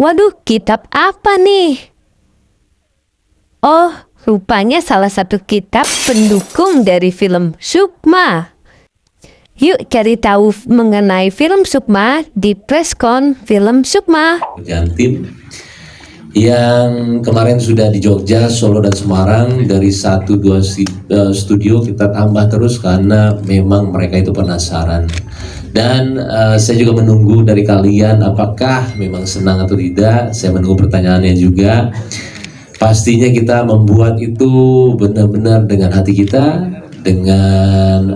Waduh, kitab apa nih? Oh, rupanya salah satu kitab pendukung dari film Sukma. Yuk cari tahu mengenai film Sukma di Preskon Film Sukma. Dan tim yang kemarin sudah di Jogja, Solo dan Semarang, dari 1-2 studio kita tambah terus karena memang mereka itu penasaran. Dan saya juga menunggu dari kalian apakah memang senang atau tidak. Saya menunggu pertanyaannya juga. Pastinya kita membuat itu benar-benar dengan hati kita, dengan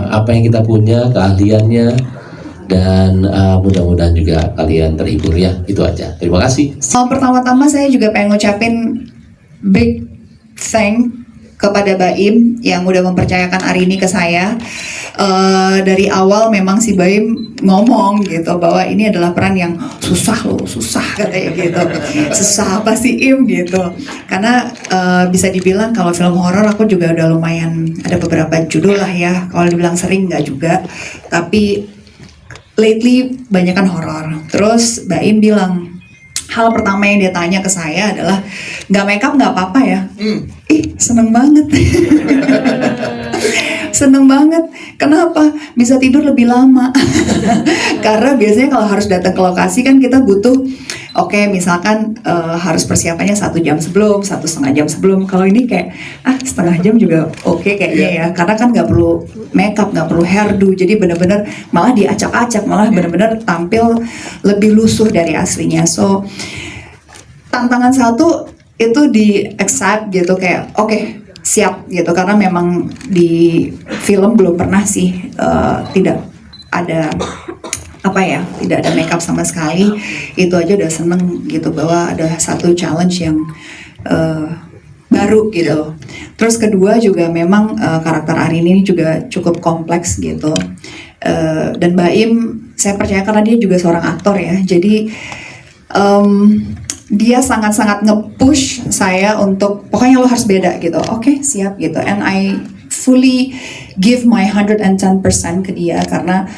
apa yang kita punya, keahliannya, dan mudah-mudahan juga kalian terhibur ya. Itu aja. Terima kasih. Pertama-tama saya juga pengen ngucapin big thank kepada Baim yang udah mempercayakan Arini ke saya. Dari awal memang si Baim ngomong gitu bahwa ini adalah peran yang susah loh, susah katanya gitu. Susah apa sih Im gitu. Karena bisa dibilang kalau film horor aku juga udah lumayan ada beberapa judul lah ya. Kalau dibilang sering nggak juga, tapi lately banyak kan horor. Terus Baim bilang hal pertama yang dia tanya ke saya adalah nggak makeup nggak apa-apa ya. Ih seneng banget. Seneng banget. Kenapa? Bisa tidur lebih lama. Karena biasanya kalau harus datang ke lokasi kan kita butuh, oke, misalkan harus persiapannya 1 jam sebelum, 1,5 jam sebelum. Kalau ini kayak setengah jam juga oke kayaknya ya. Karena kan nggak perlu makeup, nggak perlu hairdo. Jadi benar-benar malah diacak-acak, malah benar-benar tampil lebih lusuh dari aslinya. So tantangan satu itu di accept gitu kayak oke, siap gitu karena memang di film belum pernah sih tidak ada tidak ada makeup sama sekali. Itu aja udah seneng gitu bahwa ada satu challenge yang baru gitu. Terus kedua juga memang karakter Arini ini juga cukup kompleks gitu. Dan Baim saya percaya karena dia juga seorang aktor ya, jadi dia sangat-sangat nge-push saya untuk pokoknya lo harus beda gitu. Oke, siap gitu. And I fully give my 110% ke dia karena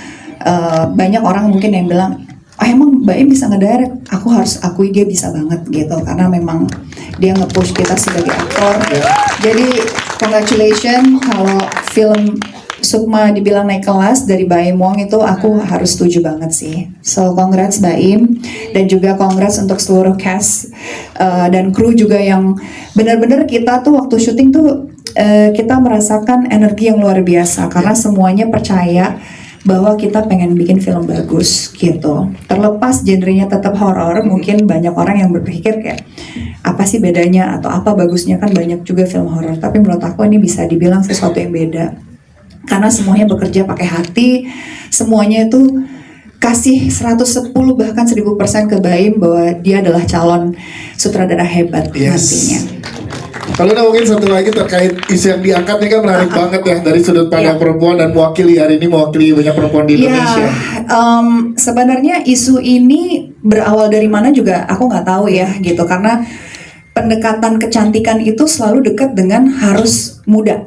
banyak orang mungkin yang bilang, emang Baim bisa ngedirect? Aku harus akui dia bisa banget gitu karena memang dia nge-push kita sebagai aktor. Jadi congratulations kalau film Sukma dibilang naik kelas dari Baim Wong itu aku harus setuju banget sih. So congrats Baim dan juga congrats untuk seluruh cast dan kru juga yang benar-benar kita tuh waktu syuting tuh kita merasakan energi yang luar biasa karena semuanya percaya bahwa kita pengen bikin film bagus gitu. Terlepas genrenya tetap horor, mungkin banyak orang yang berpikir kayak apa sih bedanya atau apa bagusnya, kan banyak juga film horor. Tapi menurut aku ini bisa dibilang sesuatu yang beda. Karena semuanya bekerja pakai hati, semuanya itu kasih 110 bahkan 1000% ke Baim bahwa dia adalah calon sutradara hebat nantinya. Kalau mungkin satu lagi terkait isu yang diangkat ini kan menarik banget ya dari sudut pandang perempuan dan hari ini mewakili banyak perempuan di Indonesia. Sebenarnya isu ini berawal dari mana juga aku nggak tahu ya gitu karena pendekatan kecantikan itu selalu dekat dengan harus muda.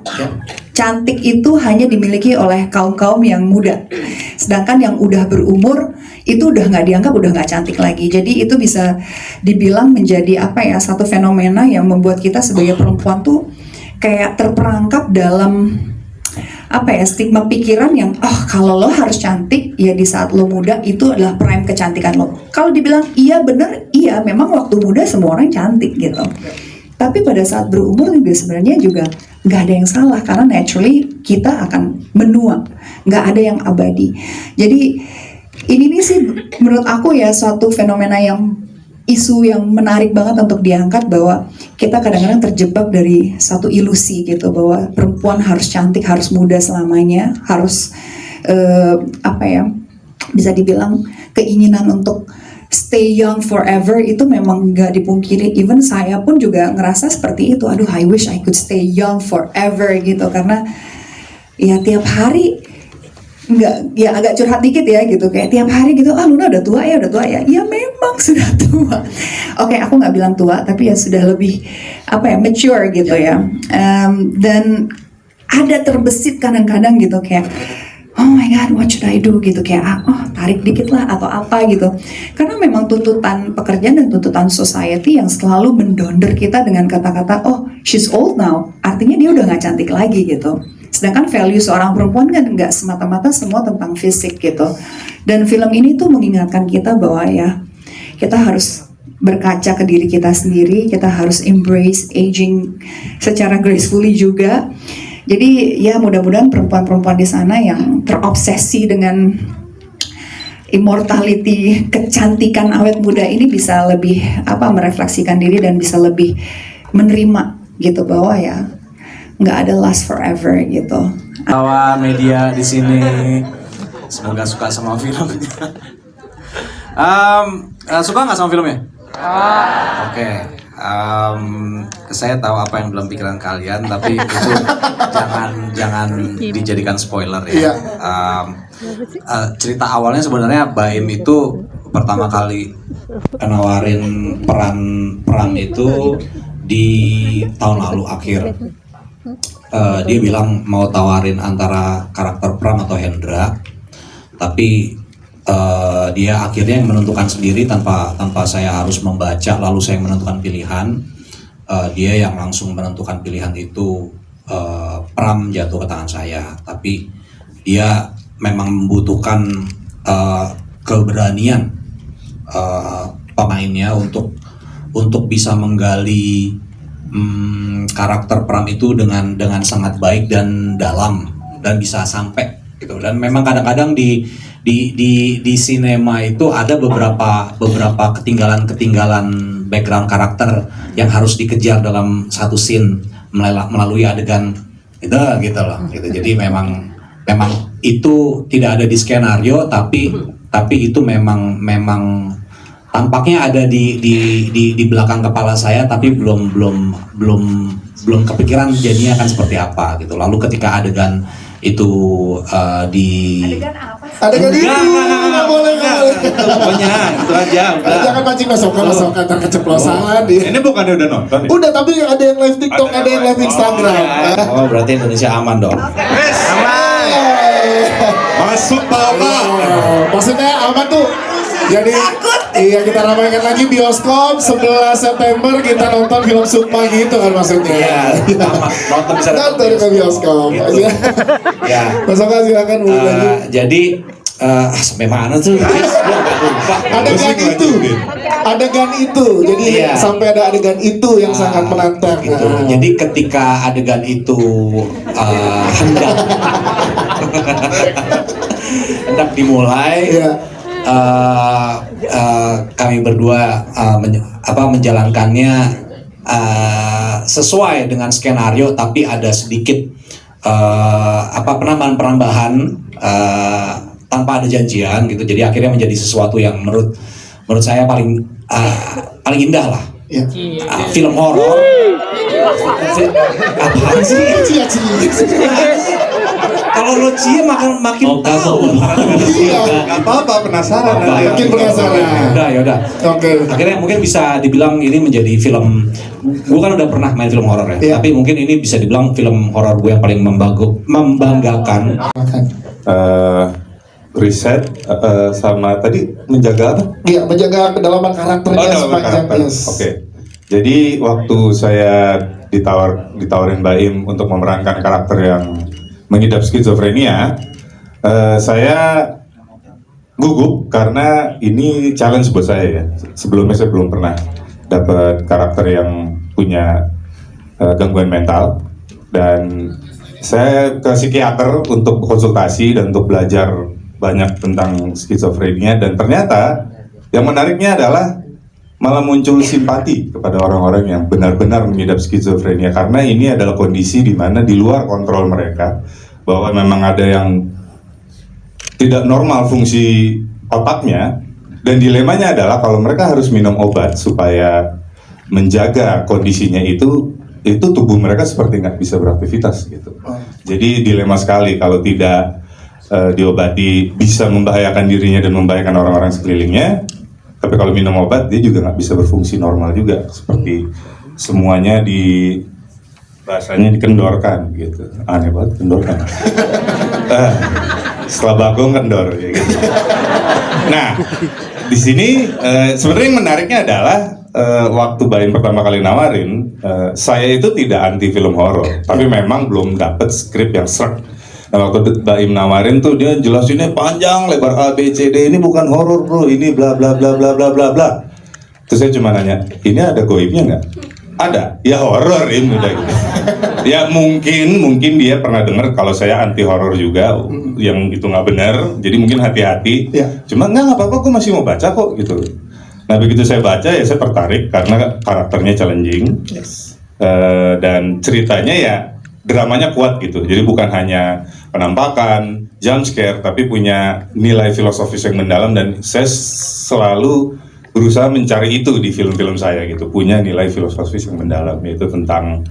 Cantik itu hanya dimiliki oleh kaum-kaum yang muda. Sedangkan yang udah berumur itu udah nggak dianggap, udah nggak cantik lagi. Jadi itu bisa dibilang menjadi satu fenomena yang membuat kita sebagai perempuan tuh kayak terperangkap dalam stigma pikiran yang kalau lo harus cantik ya di saat lo muda itu adalah prime kecantikan lo. Kalau dibilang iya bener, iya memang waktu muda semua orang cantik gitu. Tapi pada saat berumur juga sebenarnya juga nggak ada yang salah karena naturally kita akan menua, nggak ada yang abadi. Jadi ini nih sih menurut aku ya suatu fenomena yang isu yang menarik banget untuk diangkat bahwa kita kadang-kadang terjebak dari satu ilusi gitu bahwa perempuan harus cantik, harus muda selamanya, harus bisa dibilang keinginan untuk stay young forever itu memang nggak dipungkiri. Even saya pun juga ngerasa seperti itu. Aduh, I wish I could stay young forever gitu karena ya tiap hari agak curhat dikit ya gitu kayak tiap hari gitu Luna udah tua ya ya memang sudah tua. Oke, aku nggak bilang tua tapi ya sudah lebih mature gitu ya. Dan ada terbesit kadang-kadang gitu kayak oh my god what should I do gitu kayak tarik dikit lah atau apa gitu. Karena memang tuntutan pekerjaan dan tuntutan society yang selalu mendonder kita dengan kata-kata, oh she's old now, artinya dia udah gak cantik lagi gitu. Sedangkan value seorang perempuan kan nggak semata-mata semua tentang fisik gitu. Dan film ini tuh mengingatkan kita bahwa ya kita harus berkaca ke diri kita sendiri, kita harus embrace aging secara gracefully juga. Jadi ya mudah-mudahan perempuan-perempuan di sana yang terobsesi dengan immortality, kecantikan awet muda ini bisa lebih merefleksikan diri dan bisa lebih menerima gitu bahwa ya nggak ada last forever gitu. Kawan media di sini, semoga suka sama filmnya. Suka nggak sama filmnya? Oke. Saya tahu apa yang dalam pikiran kalian, tapi itu jangan dijadikan spoiler ya. Cerita awalnya sebenarnya Baim itu pertama kali nawarin peran itu di tahun lalu akhir. Dia bilang mau tawarin antara karakter Pram atau Hendra, tapi dia akhirnya yang menentukan sendiri tanpa saya harus membaca lalu saya menentukan pilihan. Dia yang langsung menentukan pilihan itu. Pram jatuh ke tangan saya, tapi dia memang membutuhkan keberanian pemainnya untuk bisa menggali karakter Pram itu dengan sangat baik dan dalam dan bisa sampai gitu. Dan memang kadang-kadang di sinema itu ada beberapa ketinggalan background karakter yang harus dikejar dalam satu scene melalui adegan itu gitu loh gitu. Jadi memang itu tidak ada di skenario, tapi itu memang tampaknya ada di belakang kepala saya, tapi belum kepikiran jadinya akan seperti apa gitu. Lalu ketika adegan itu Adegan itu nggak boleh. Pokoknya itu aja udah. Jangan pancing masuk-masuk ntar keceplosan. Ini bukannya udah nonton? Udah, tapi ada yang live TikTok, ada yang live Instagram. Oh berarti Indonesia aman dong. Aman. Masuk Bapak. Maksudnya aman tuh. Jadi iya, kita ramaikan lagi bioskop 11 September kita nonton film Sukma gitu kan maksudnya. Iya, nonton bisa nonton ke bioskop. Gitu. Ya. Masuk silakan Bu. Jadi sampai mana tuh? Adegan itu. Jadi iya. Sampai ada adegan itu yang sangat menantang. Gitu. Jadi ketika adegan itu hendak dimulai. Iya. Kami berdua menjalankannya sesuai dengan skenario, tapi ada sedikit penambahan-penambahan tanpa ada janjian gitu. Jadi akhirnya menjadi sesuatu yang menurut saya paling indah lah. Ya. Film horor. Apaan sih? Kalau lo cie makin tahu. Gak apa-apa, penasaran. Makin penasaran. Yaudah. Oke. Akhirnya mungkin bisa dibilang ini menjadi film. Gue kan udah pernah main film horor ya. Tapi mungkin ini bisa dibilang film horor gue yang paling membanggakan. Riset sama tadi menjaga apa? Iya, menjaga kedalaman karakternya sepanjang. Oke. Jadi waktu saya ditawarin Baim untuk memerankan karakter yang mengidap skizofrenia, saya gugup karena ini challenge buat saya ya. Sebelumnya saya belum pernah dapat karakter yang punya gangguan mental, dan saya ke psikiater untuk konsultasi dan untuk belajar banyak tentang skizofrenia, dan ternyata yang menariknya adalah malah muncul simpati kepada orang-orang yang benar-benar mengidap skizofrenia, karena ini adalah kondisi di mana di luar kontrol mereka, bahwa memang ada yang tidak normal fungsi otaknya, dan dilemanya adalah kalau mereka harus minum obat supaya menjaga kondisinya itu tubuh mereka seperti nggak bisa beraktivitas gitu. Jadi dilema sekali, kalau tidak diobati bisa membahayakan dirinya dan membahayakan orang-orang sekelilingnya. Tapi kalau minum obat dia juga nggak bisa berfungsi normal juga, seperti semuanya bahasanya dikendorkan gitu. Aneh banget kendorkan. Setelah bagong kendor ya gitu. Nah, di sini sebenarnya yang menariknya adalah waktu Baim pertama kali nawarin, saya itu tidak anti film horor, tapi memang belum dapet skrip yang srek. Nah, waktu Baim nawarin tuh dia jelasinnya panjang lebar A B C D, ini bukan horor bro, ini bla bla bla bla bla bla bla. Terus saya cuma nanya, ini ada goibnya nggak? Ada, ya horor ini udah gitu. Ya mungkin dia pernah dengar kalau saya anti horor juga, yang itu nggak benar, jadi mungkin hati-hati. Ya. Cuma nggak apa-apa, aku masih mau baca kok gitu. Nah begitu saya baca ya saya tertarik karena karakternya challenging. Yes. Dan ceritanya ya dramanya kuat gitu. Jadi bukan hanya penampakan, jump scare, tapi punya nilai filosofis yang mendalam dan saya selalu berusaha mencari itu di film-film saya gitu. Punya nilai filosofis yang mendalam, yaitu tentang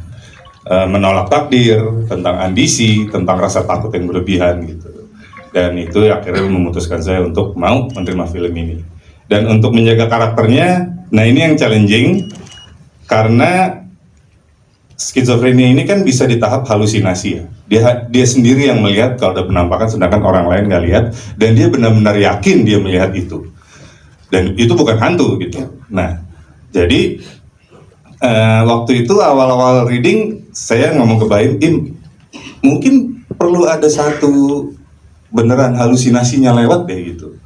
menolak takdir, tentang ambisi, tentang rasa takut yang berlebihan gitu. Dan itu akhirnya memutuskan saya untuk mau menerima film ini. Dan untuk menjaga karakternya, nah ini yang challenging karena skizofrenia ini kan bisa di tahap halusinasi ya. Dia sendiri yang melihat kalau ada penampakan, sedangkan orang lain nggak lihat, dan dia benar-benar yakin dia melihat itu. Dan itu bukan hantu gitu. Nah, jadi waktu itu awal-awal reading saya ngomong ke Baim, mungkin perlu ada satu beneran halusinasinya lewat deh gitu.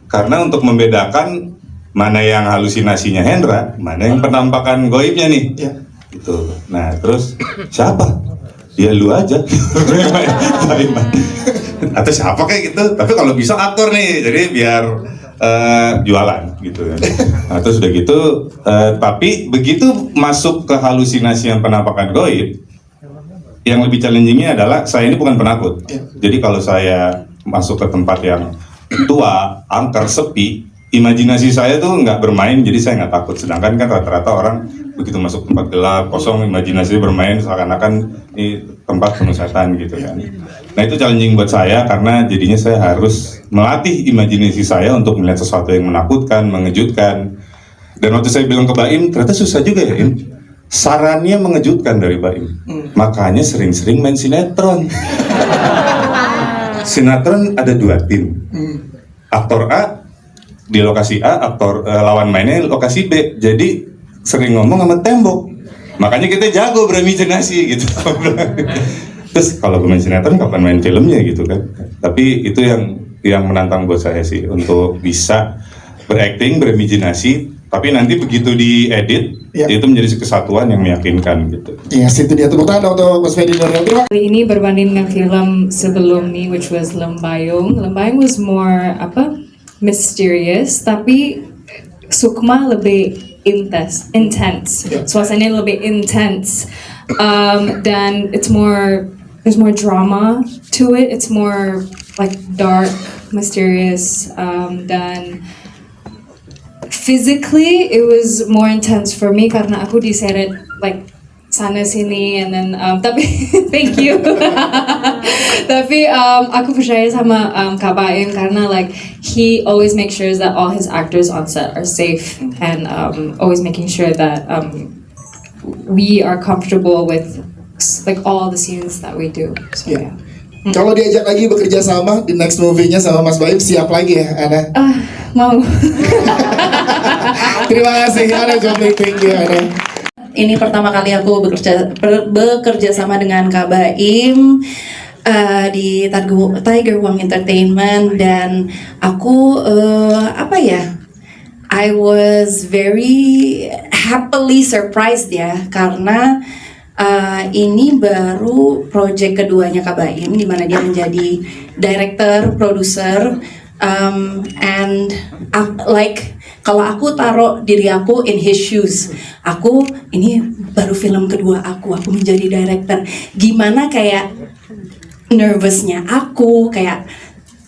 Karena untuk membedakan mana yang halusinasinya Hendra, mana yang penampakan goibnya nih. Ya. Gitu. Nah, terus siapa? Ya lu aja. Atau siapa kayak gitu. Tapi kalau bisa aktor nih, jadi biar jualan gitu ya. Nah, terus udah gitu, tapi begitu masuk ke halusinasi yang penampakan goib, yang lebih challengingnya adalah saya ini bukan penakut. Jadi kalau saya masuk ke tempat yang tua, angker, sepi, imajinasi saya tuh nggak bermain, jadi saya nggak takut. Sedangkan kan rata-rata orang begitu masuk tempat gelap, kosong, imajinasi bermain seakan-akan ini tempat penuh setan gitu kan. Nah itu challenging buat saya karena jadinya saya harus melatih imajinasi saya untuk melihat sesuatu yang menakutkan, mengejutkan. Dan waktu saya bilang ke Baim, ternyata susah juga ya Im. Sarannya mengejutkan dari Baim. Makanya sering-sering main sinetron. Sinetron ada 2 tim. Aktor A di lokasi A, aktor lawan mainnya lokasi B. Jadi sering ngomong sama tembok. Makanya kita jago berimajinasi gitu. Terus kalau main sinetron kapan main filmnya gitu kan. Tapi itu yang menantang buat saya sih untuk bisa berakting, berimajinasi, tapi nanti begitu diedit itu menjadi kesatuan yang meyakinkan gitu. Yes, itu dia tepuk tangan untuk Mas Fedi Nurul. Kali ini berbanding dengan film sebelum nih, which was Lembayung. Lembayung was more mysterious, tapi Sukma lebih intense. Suasananya lebih intense, dan there's more drama to it. It's more like dark, mysterious, dan physically it was more intense for me karena aku diseret like sana sini and then tapi thank you. Tapi aku percaya sama Kak Baim karena like he always makes sure that all his actors on set are safe and always making sure that we are comfortable with like all the scenes that we do. So yeah. Kalau diajak lagi bekerja sama di next movie-nya sama Mas Baim, siap lagi ya, Ana? Mau. Terima kasih, Ana Jomli, thank you, Ana. Ini pertama kali aku bekerja sama dengan Kak Baim di Tiger Wang Entertainment, dan aku I was very happily surprised ya karena ini baru project keduanya Kak Baim di mana dia menjadi director, producer, and like kalau aku taruh diri aku in his shoes, ini baru film kedua aku menjadi director, gimana kayak nervousnya aku, kayak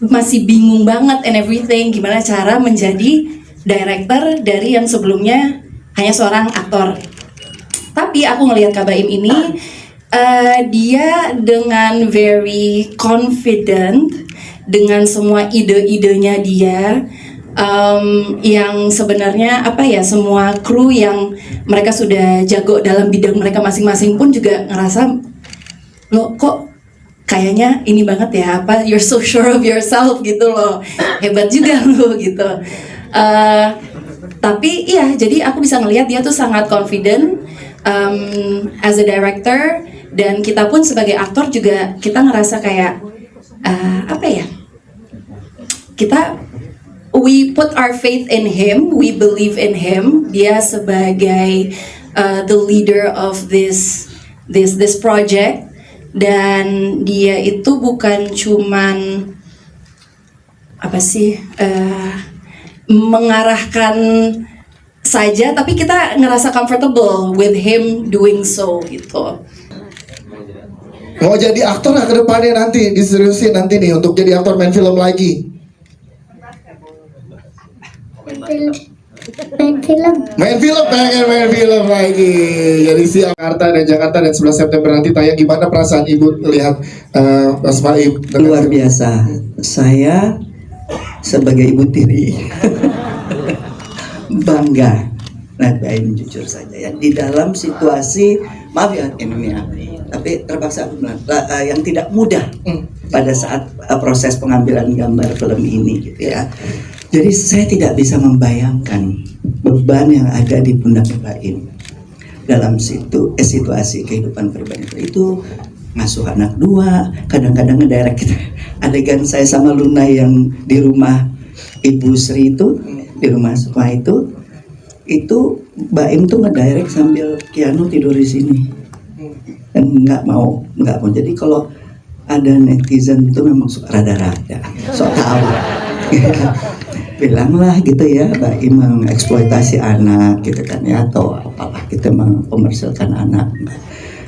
masih bingung banget and everything, gimana cara menjadi director dari yang sebelumnya hanya seorang aktor. Tapi aku ngelihat Kak Baim ini, dia dengan very confident dengan semua ide-idenya dia, yang sebenarnya semua kru yang mereka sudah jago dalam bidang mereka masing-masing pun juga ngerasa loh kok kayaknya ini banget ya, apa, you're so sure of yourself gitu loh, hebat juga lo gitu. Tapi iya, jadi aku bisa ngelihat dia tuh sangat confident as a director, dan kita pun sebagai aktor juga kita ngerasa kayak apa ya, we put our faith in him, we believe in him. Dia sebagai the leader of this project, dan dia itu bukan cuman apa sih mengarahkan saja, tapi kita ngerasa comfortable with him doing so gitu. Mau jadi aktor nggak ke depannya nanti? Diseriusin nanti nih untuk jadi aktor main film lagi? Main film, pengen main film lagi. Jadi siap Jakarta dan 11 September nanti tayang. Gimana perasaan Ibu melihat Mas Baim? Luar biasa. Saya sebagai ibu tiri bangga. Nah, Baim jujur saja ya, di dalam situasi, maaf ya ini ya, tapi terpaksa aku bilang yang tidak mudah pada saat proses pengambilan gambar film ini gitu ya. Jadi saya tidak bisa membayangkan beban yang ada di pundak Baim dalam situasi kehidupan pribadi itu, ngasuh anak 2, kadang-kadang ngedirect kita. Adegan saya sama Luna yang di rumah Ibu Sri itu, di rumah Sukma itu Baim tuh ngedirect sambil Keanu tidur di sini, dan nggak mau. Jadi kalau ada netizen itu memang suka rada-rada sok tahu. Bilanglah gitu ya, Baim mengeksploitasi anak gitu kan ya, atau apalah kita mengkomersilkan anak.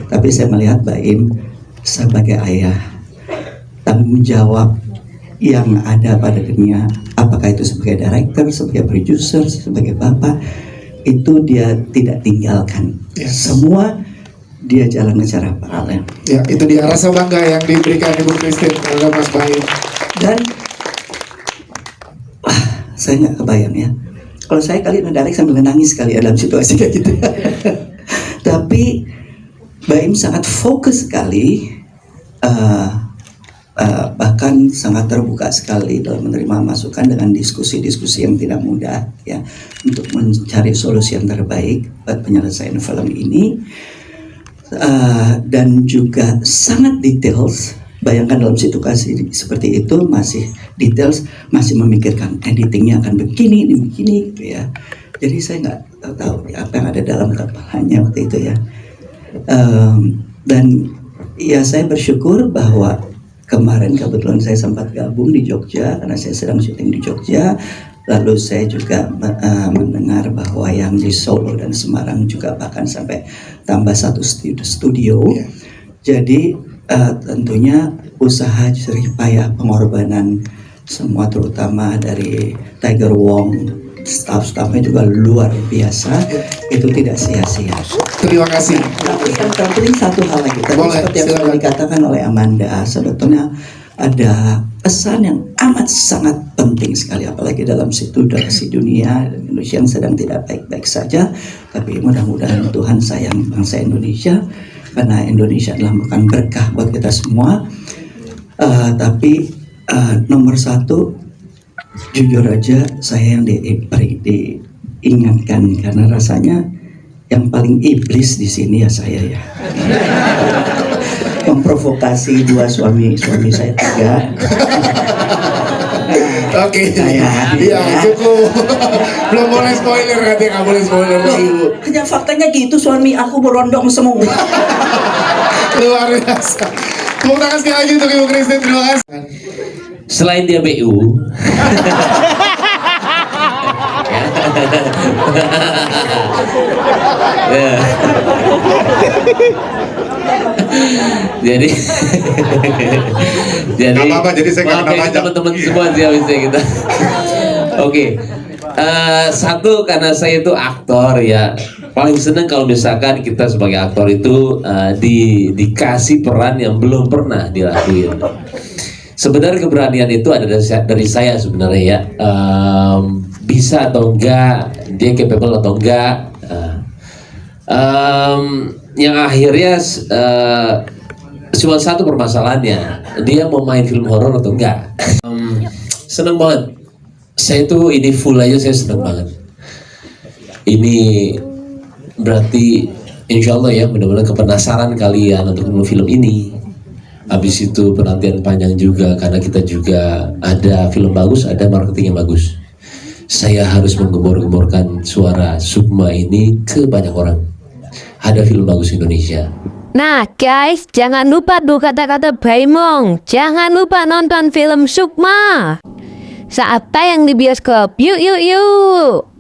Tapi saya melihat Baim sebagai ayah, tanggung jawab yang ada pada dunia, apakah itu sebagai director, sebagai producer, sebagai bapak, itu dia tidak tinggalkan. Semua dia jalan secara paralel. Ya, itu dia rasa bangga yang diberikan Ibu Christine oleh Mas Baim. Dan saya nggak kebayang ya, kalau saya kali ngedirect sambil nangis kali dalam situasi kayak gitu. Tapi Baim sangat fokus sekali, bahkan sangat terbuka sekali dalam menerima masukan dengan diskusi-diskusi yang tidak mudah ya, untuk mencari solusi yang terbaik buat penyelesaian film ini. Dan juga sangat details. Bayangkan dalam situasi seperti itu masih details, masih memikirkan editingnya akan begini gitu ya. Jadi saya nggak tahu ya, apa yang ada dalam kepalanya waktu itu ya. Dan ya saya bersyukur bahwa kemarin kebetulan saya sempat gabung di Jogja karena saya sedang syuting di Jogja. Lalu saya juga mendengar bahwa yang di Solo dan Semarang juga bahkan sampai tambah 1 studio. Jadi tentunya usaha jerih payah pengorbanan semua, terutama dari Tiger Wong, staff-staffnya juga luar biasa, itu tidak sia-sia. Terima kasih. Tapi yang terpenting satu hal lagi, tadi seperti yang sudah dikatakan oleh Amanda, sebetulnya ada pesan yang amat sangat penting sekali, apalagi dalam situasi dunia dan Indonesia yang sedang tidak baik-baik saja. Tapi mudah-mudahan Tuhan sayang bangsa Indonesia, karena Indonesia adalah bukan berkah buat kita semua. Tapi nomor 1, jujur aja saya yang diingatkan, karena rasanya yang paling iblis di sini ya saya ya. Memprovokasi 2 suami saya 3. Oke. Iya, cukup. Belum boleh spoiler, katanya nggak boleh spoiler lagi, Bu. Hanya faktanya gitu, suami aku berondong semua. Luar biasa. Tepuk tangan sekali lagi untuk Ibu Christine, terima kasih. Selain dia BU, ya. Jadi Nggak apa-apa, jadi saya nggak kena pajak. teman-teman semua sih habisnya kita. Oke. Satu, karena saya itu aktor ya, paling seneng kalau misalkan kita sebagai aktor itu dikasih peran yang belum pernah dilakuin. Sebenarnya keberanian itu ada dari saya sebenarnya ya. Bisa atau enggak, dia capable atau enggak. Yang akhirnya cuma satu permasalahannya, dia mau main film horor atau enggak. Seneng banget. Saya tuh ini full aja, saya seneng banget. Ini berarti insya Allah ya, mudah-mudahan kepenasaran kalian untuk nonton film ini. Habis itu penantian panjang juga, karena kita juga ada film bagus, ada marketing yang bagus. Saya harus menggembor-gemborkan suara Sukma ini ke banyak orang. Ada film bagus Indonesia. Nah guys, jangan lupa tuh kata-kata Baimong. Jangan lupa nonton film Sukma. Saat tayang di bioskop. Yuk yuk yuk.